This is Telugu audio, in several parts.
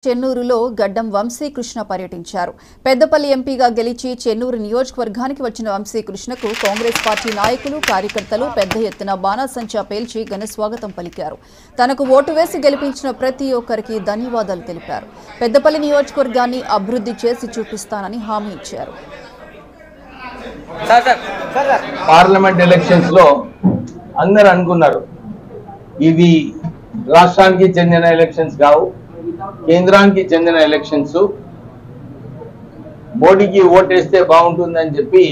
చెన్నూరులో గడ్డం వంశీకృష్ణ పర్యటించారు. పెద్దపల్లి ఎంపీగా గెలిచి చెన్నూరు నియోజకవర్గానికి వచ్చిన వంశీకృష్ణకు కాంగ్రెస్ పార్టీ నాయకులు, కార్యకర్తలు పెద్ద ఎత్తున బాణాసంచా పేల్చి ఘన స్వాగతం పలికారు. తనకు ఓటు వేసి గెలిపించిన ప్రతి ఒక్కరికి ధన్యవాదాలు తెలిపారు. పెద్దపల్లి నియోజకవర్గాన్ని అభివృద్ధి చేసి చూపిస్తానని హామీ ఇచ్చారు. పార్లమెంట్ ఎలక్షన్స్ లో అందరూ అనుకున్నారు ఇవి రాష్ట్రానికి చెందిన ఎలక్షన్స్ కావు, కేంద్రానికి చెందిన ఎలక్షన్స్, మోడీకి ఓటేస్తే బాగుంటుందని చెప్పి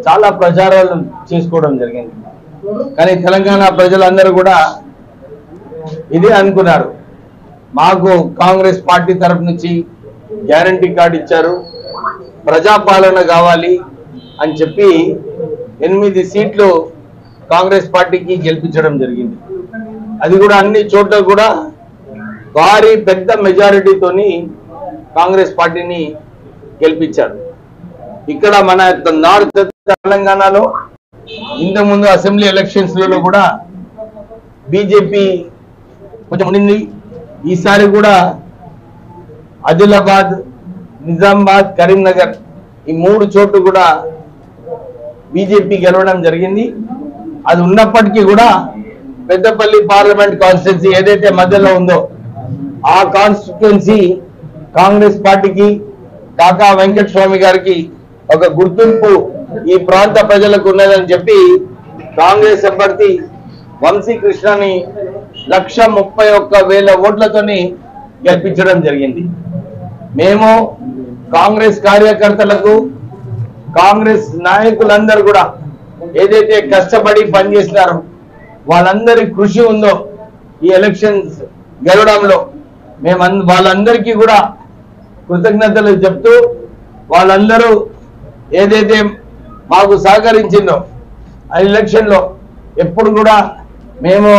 చాలా ప్రచారాలు చేసుకోవడం జరిగింది. కానీ తెలంగాణ ప్రజలందరూ కూడా ఇదే అనుకున్నారు. మాకు కాంగ్రెస్ పార్టీ తరఫు నుంచి గ్యారంటీ కార్డు ఇచ్చారు, ప్రజాపాలన కావాలి అని చెప్పి 8 సీట్లు కాంగ్రెస్ పార్టీకి గెలిపించడం జరిగింది. అది కూడా అన్ని చోట్ల కూడా భారీ పెద్ద మెజారిటీతోని కాంగ్రెస్ పార్టీని గెలిపించారు. ఇక్కడ మన నార్త్ తెలంగాణలో ఇంతకుముందు అసెంబ్లీ ఎలక్షన్స్ లలో కూడా బీజేపీ కొంచెం ఉండింది. ఈసారి కూడా ఆదిలాబాద్, నిజామాబాద్, కరీంనగర్ ఈ 3 చోట్ల కూడా బీజేపీ గెలవడం జరిగింది. అది ఉన్నప్పటికీ కూడా పెద్దపల్లి పార్లమెంట్ కాన్స్టిట్యున్సీ ఏదైతే మధ్యలో ఉందో ఆ కాన్స్టిట్యున్సీ కాంగ్రెస్ పార్టీకి, కాకా వెంకట స్వామి గారికి ఒక గుర్తింపు ఈ ప్రాంత ప్రజలకు ఉన్నదని చెప్పి కాంగ్రెస్ అభ్యర్థి వంశీకృష్ణని 131,000 ఓట్లతోని గెలిపించడం జరిగింది. మేము కాంగ్రెస్ కార్యకర్తలకు, కాంగ్రెస్ నాయకులందరూ కూడా ఏదైతే కష్టపడి పనిచేసినారో వాళ్ళందరి కృషి ఉందో ఈ ఎలక్షన్స్ గెలవడంలో మేము వాళ్ళందరికీ కూడా కృతజ్ఞతలు చెప్తూ, వాళ్ళందరూ ఏదైతే మాకు సహకరించిందో ఆ ఎలక్షన్లో ఎప్పుడు కూడా మేము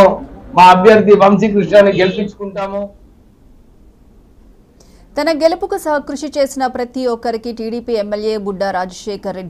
మా అభ్యర్థి వంశీకృష్ణని గెలిపించుకుంటాము. తన గెలుపుకు కృషి చేసిన ప్రతి ఒక్కరికి టీడీపీ ఎమ్మెల్యే బుడ్డా రాజశేఖర్ రెడ్డి